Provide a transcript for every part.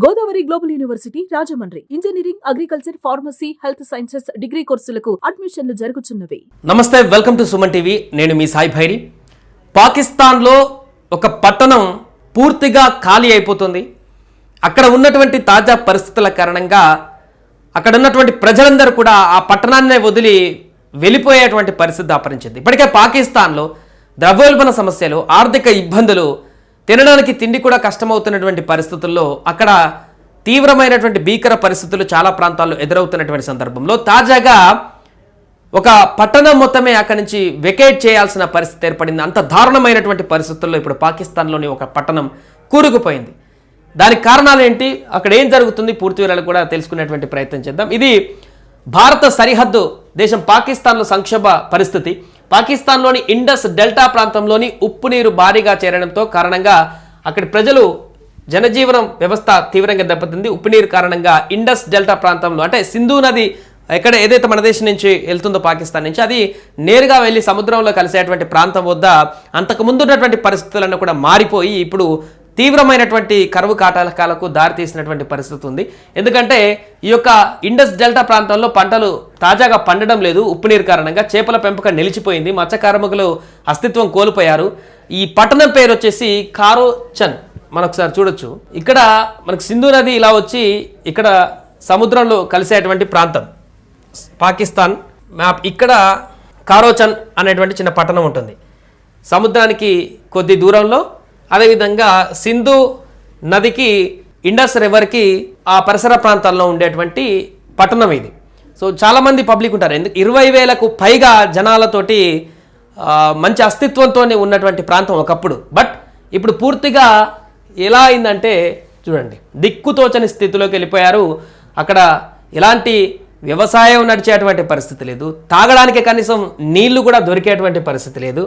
Godavari global university Rajahmundry engineering, agriculture, pharmacy, health sciences degree కోర్సులకు అడ్మిషన్లు జరుగుతున్నవి. నమస్తే, వెల్కమ్ టు సుమన్ టీవీ. నేను మీ సాయి భైరి. పాకిస్తాన్లో ఒక పట్టణం పూర్తిగా ఖాళీ అయిపోతుంది. అక్కడ ఉన్నటువంటి తాజా పరిస్థితుల కారణంగా అక్కడ ఉన్నటువంటి ప్రజలందరూ కూడా ఆ పట్టణాన్నే వదిలి వెళ్ళిపోయేటువంటి పరిస్థితి దాపరించింది. ఇప్పటికే పాకిస్తాన్లో ద్రవ్యోల్బణ సమస్యలు, ఆర్థిక ఇబ్బందులు, తినడానికి తిండి కూడా కష్టమవుతున్నటువంటి పరిస్థితుల్లో అక్కడ తీవ్రమైనటువంటి భీకర పరిస్థితులు చాలా ప్రాంతాల్లో ఎదురవుతున్నటువంటి సందర్భంలో తాజాగా ఒక పట్టణం మొత్తమే అక్కడి నుంచి వెకేట్ చేయాల్సిన పరిస్థితి ఏర్పడింది. అంత దారుణమైనటువంటి పరిస్థితుల్లో ఇప్పుడు పాకిస్తాన్లోని ఒక పట్టణం కూరుకుపోయింది. దానికి కారణాలు ఏంటి, అక్కడ ఏం జరుగుతుంది, పూర్తి వివరాలు కూడా తెలుసుకునేటువంటి ప్రయత్నం చేద్దాం. ఇది భారత సరిహద్దు దేశం పాకిస్తాన్లో సంక్షోభ పరిస్థితి. పాకిస్తాన్లోని ఇండస్ డెల్టా ప్రాంతంలోని ఉప్పు నీరు భారీగా చేరడంతో కారణంగా అక్కడి ప్రజలు జనజీవనం వ్యవస్థ తీవ్రంగా దెబ్బతింది. ఉప్పు నీరు కారణంగా ఇండస్ డెల్టా ప్రాంతంలో, అంటే సింధు నది ఎక్కడ ఏదైతే మన దేశం నుంచి వెళ్తుందో పాకిస్తాన్ నుంచి, అది నేరుగా వెళ్ళి సముద్రంలో కలిసేటువంటి ప్రాంతం వద్ద అంతకుముందు ఉన్నటువంటి పరిస్థితులన్నీ కూడా మారిపోయి ఇప్పుడు తీవ్రమైనటువంటి కరువు కాటకాలకు దారితీసినటువంటి పరిస్థితి ఉంది. ఎందుకంటే ఈ యొక్క ఇండస్ డెల్టా ప్రాంతంలో పంటలు తాజాగా పండడం లేదు. ఉప్పు నీరు కారణంగా చేపల పెంపకం నిలిచిపోయింది. మత్స్య కార్మికులు అస్తిత్వం కోల్పోయారు. ఈ పట్టణం పేరు వచ్చేసి కారోచన్. మనొకసారి చూడొచ్చు, ఇక్కడ మనకు సింధు నది ఇలా వచ్చి ఇక్కడ సముద్రంలో కలిసేటువంటి ప్రాంతం పాకిస్తాన్ మ్యాప్. ఇక్కడ కారోచన్ అనేటువంటి చిన్న పట్టణం ఉంటుంది సముద్రానికి కొద్ది దూరంలో. అదేవిధంగా సింధు నదికి, ఇండస్ రివర్కి ఆ పరిసర ప్రాంతాల్లో ఉండేటువంటి పట్టణం ఇది. సో చాలామంది పబ్లిక్ ఉంటారు. ఎందుకు 20,000కు పైగా జనాలతోటి మంచి అస్తిత్వంతో ఉన్నటువంటి ప్రాంతం ఒకప్పుడు. బట్ ఇప్పుడు పూర్తిగా ఎలా అయిందంటే చూడండి, దిక్కుతోచని స్థితిలోకి వెళ్ళిపోయారు. అక్కడ ఎలాంటి వ్యవసాయం నడిచేటువంటి పరిస్థితి లేదు, తాగడానికి కనీసం నీళ్లు కూడా దొరికేటువంటి పరిస్థితి లేదు.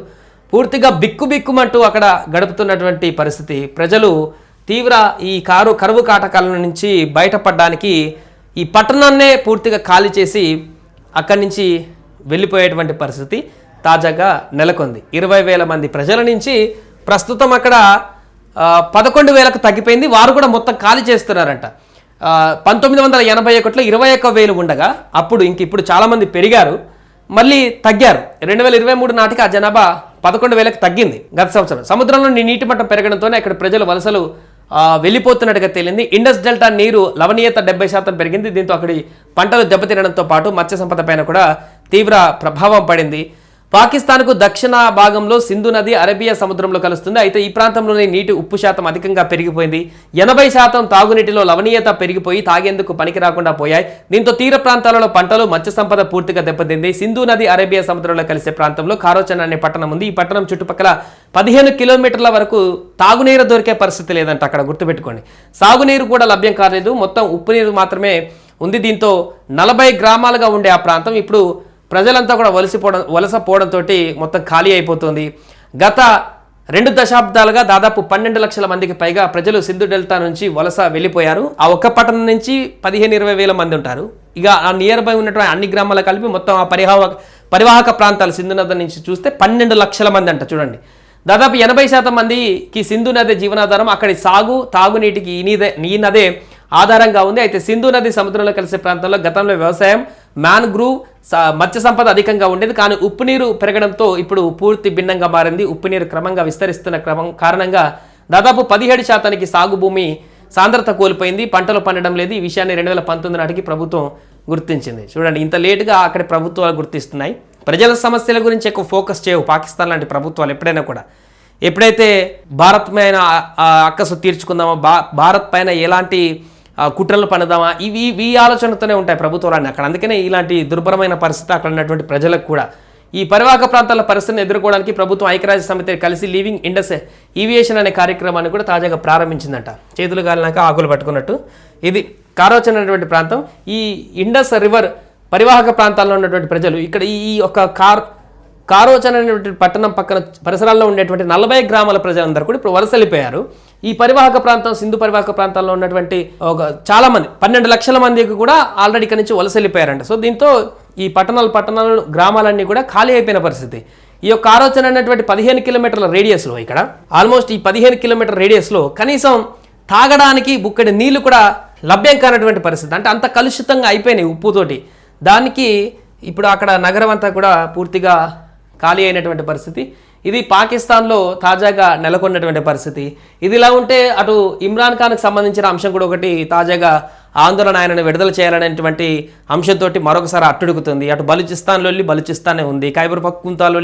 పూర్తిగా బిక్కుమంటూ అక్కడ గడుపుతున్నటువంటి పరిస్థితి. ప్రజలు తీవ్ర ఈ కరువు కాటకాల నుంచి బయటపడడానికి ఈ పట్టణాన్నే పూర్తిగా ఖాళీ చేసి అక్కడి నుంచి వెళ్ళిపోయేటువంటి పరిస్థితి తాజాగా నెలకొంది. 20,000 మంది ప్రజల నుంచి ప్రస్తుతం అక్కడ 11,000కు తగ్గిపోయింది. వారు కూడా మొత్తం ఖాళీ చేస్తున్నారంట. 1981లో 21,000 ఉండగా ఇప్పుడు చాలామంది పెరిగారు, మళ్ళీ తగ్గారు. 2023 నాటికి ఆ జనాభా 11,000కు తగ్గింది గత సంవత్సరం. సముద్రంలో నీటి మట్టం పెరగడంతోనే అక్కడ ప్రజలు వలసలు వెళ్ళిపోతున్నట్టుగా తేలింది. ఇండస్ డెల్టా నీరు లవణీయత 70% పెరిగింది. దీంతో అక్కడి పంటలు దెబ్బతినడంతో పాటు మత్స్య సంపద పైన కూడా తీవ్ర ప్రభావం పడింది. పాకిస్తాన్కు దక్షిణ భాగంలో సింధు నది అరేబియా సముద్రంలో కలుస్తుంది. అయితే ఈ ప్రాంతంలోని నీటి ఉప్పు శాతం అధికంగా పెరిగిపోయింది. 80% తాగునీటిలో లవణీయత పెరిగిపోయి తాగేందుకు పనికి రాకుండా పోయాయి. దీంతో తీర ప్రాంతాలలో పంటలు, మత్స్య సంపద పూర్తిగా దెబ్బతింది. సింధు నది అరేబియా సముద్రంలో కలిసే ప్రాంతంలో కారోచన్ అనే పట్టణం ఉంది. ఈ పట్టణం చుట్టుపక్కల 15 కిలోమీటర్ల వరకు తాగునీరు దొరికే పరిస్థితి లేదంట. అక్కడ గుర్తుపెట్టుకోండి, సాగునీరు కూడా లభ్యం కాలేదు, మొత్తం ఉప్పు నీరు మాత్రమే ఉంది. దీంతో 40 గ్రామాలుగా ఉండే ఆ ప్రాంతం ఇప్పుడు ప్రజలంతా కూడా వలసపోవడంతో మొత్తం ఖాళీ అయిపోతుంది. గత 2 దశాబ్దాలుగా దాదాపు 12 లక్షల మందికి పైగా ప్రజలు సింధు డెల్టా నుంచి వలస వెళ్ళిపోయారు. ఆ ఒక్క పట్టణం నుంచి 15-20 మంది ఉంటారు. ఇక ఆ నియర్ బై ఉన్నటువంటి అన్ని గ్రామాలు కలిపి మొత్తం ఆ పరివాహక ప్రాంతాలు సింధు నది నుంచి చూస్తే 12 లక్షల మంది అంట. చూడండి, దాదాపు 80% మందికి సింధు నది జీవనాధారం. అక్కడి సాగు, తాగునీటికి ఈ నదే ఆధారంగా ఉంది. అయితే సింధు నది సముద్రంలో కలిసే ప్రాంతంలో గతంలో వ్యవసాయం, మ్యాన్గ్రూవ్, మత్స్య సంపద అధికంగా ఉండేది. కానీ ఉప్పు నీరు పెరగడంతో ఇప్పుడు పూర్తి భిన్నంగా మారింది. ఉప్పు నీరు క్రమంగా విస్తరిస్తున్న కారణంగా దాదాపు 17% సాగు భూమి సాంద్రత కోల్పోయింది, పంటలు పండడం లేదు. ఈ విషయాన్ని 2019 నాటికి ప్రభుత్వం గుర్తించింది. చూడండి, ఇంత లేటుగా అక్కడి ప్రభుత్వాలు గుర్తిస్తున్నాయి. ప్రజల సమస్యల గురించి ఎక్కువ ఫోకస్ చేయవు పాకిస్తాన్ లాంటి ప్రభుత్వాలు ఎప్పుడైనా కూడా. ఎప్పుడైతే భారత్ పైన అక్కసు తీర్చుకుందామో, భారత్ పైన ఎలాంటి కుట్రలు పడదామా, ఇవి ఆలోచనతోనే ఉంటాయి ప్రభుత్వాలన్నీ అక్కడ. అందుకనే ఇలాంటి దుర్భరమైన పరిస్థితి అక్కడ ఉన్నటువంటి ప్రజలకు కూడా. ఈ పరివాహక ప్రాంతాల పరిస్థితిని ఎదుర్కోవడానికి ప్రభుత్వం ఐక్యరాజ్య సమితి కలిసి లివింగ్ ఇండస్ ఏవియేషన్ అనే కార్యక్రమాన్ని కూడా తాజాగా ప్రారంభించిందంట. చేతులు గాలినాక ఆకులు పట్టుకున్నట్టు. ఇది కారోచన్ అనేటువంటి ప్రాంతం. ఈ ఇండస్ రివర్ పరివాహక ప్రాంతాల్లో ఉన్నటువంటి ప్రజలు ఇక్కడ ఈ ఒక కారోచన్ అనేటువంటి పట్టణం పక్కన పరిసరాల్లో ఉండేటువంటి 40 గ్రామాల ప్రజలందరూ కూడా ఇప్పుడు వలస వెళ్ళిపోయారు. ఈ పరివాహక ప్రాంతం, సింధు పరివాహక ప్రాంతాల్లో ఉన్నటువంటి చాలా మంది 12 లక్షల మందికి కూడా ఆల్రెడీ ఇక్కడ నుంచి వలస వెళ్ళిపోయారంట. సో దీంతో ఈ పట్టణాలు గ్రామాలన్నీ కూడా ఖాళీ అయిపోయిన పరిస్థితి. ఈ యొక్క ఆలోచన అనేటువంటి 15 కిలోమీటర్ల రేడియస్లో, ఇక్కడ ఆల్మోస్ట్ ఈ 15 కిలోమీటర్ రేడియస్లో కనీసం తాగడానికి బుక్కడి నీళ్లు కూడా లభ్యం కానటువంటి పరిస్థితి. అంటే అంత కలుషితంగా అయిపోయినాయి ఉప్పుతోటి. దానికి ఇప్పుడు అక్కడ నగరం అంతా కూడా పూర్తిగా ఖాళీ అయినటువంటి పరిస్థితి. ఇది పాకిస్తాన్లో తాజాగా నెలకొన్నటువంటి పరిస్థితి. ఇది ఇలా ఉంటే అటు ఇమ్రాన్ ఖాన్కి సంబంధించిన అంశం కూడా ఒకటి తాజాగా ఆందోళన ఆయనను విడుదల చేయాలనేటువంటి అంశంతో మరొకసారి అట్టుడుకుతుంది. అటు బలూచిస్తానే ఉంది, ఖైబర్ పఖ్తూన్ఖ్వాలో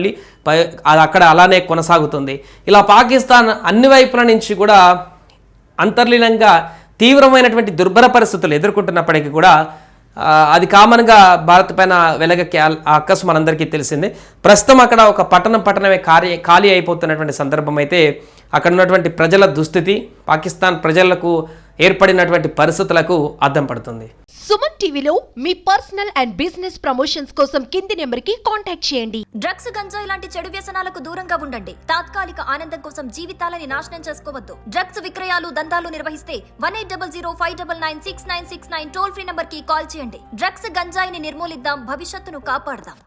అది అక్కడ అలానే కొనసాగుతుంది. ఇలా పాకిస్తాన్ అన్ని వైపుల నుంచి కూడా అంతర్లీనంగా తీవ్రమైనటువంటి దుర్భర పరిస్థితులు ఎదుర్కొంటున్నప్పటికీ కూడా అది కామన్గా భారత్ పైన వెలగక్కే అక్కసు మనందరికీ తెలిసిందే. ప్రస్తుతం అక్కడ ఒక పట్టణమే ఖాళీ అయిపోతున్నటువంటి సందర్భం అయితే అక్కడ ఉన్నటువంటి ప్రజల దుస్థితి పాకిస్తాన్ ప్రజలకు ఏర్పడినటువంటి పరిస్థితులకు అద్దం పడుతుంది. సుమన్ టీవీలో మీ పర్సనల్ అండ్ బిజినెస్ ప్రమోషన్స్ కోసం కింది నెంబర్కి కాంటాక్ట్ చేయండి. డ్రగ్స్, గంజాయి లాంటి చెడు వ్యసనాలకు దూరంగా ఉండండి. తాత్కాలిక ఆనందం కోసం జీవితాలని నాశనం చేసుకోవద్దు. డ్రగ్స్ విక్రయాలు, దందాలు నిర్వహిస్తే 180059969969 టోల్ ఫ్రీ నంబర్ కి కాల్ చేయండి. డ్రగ్స్, గంజాయిని నిర్మూలిద్దాం, భవిష్యత్తును కాపాడదాం.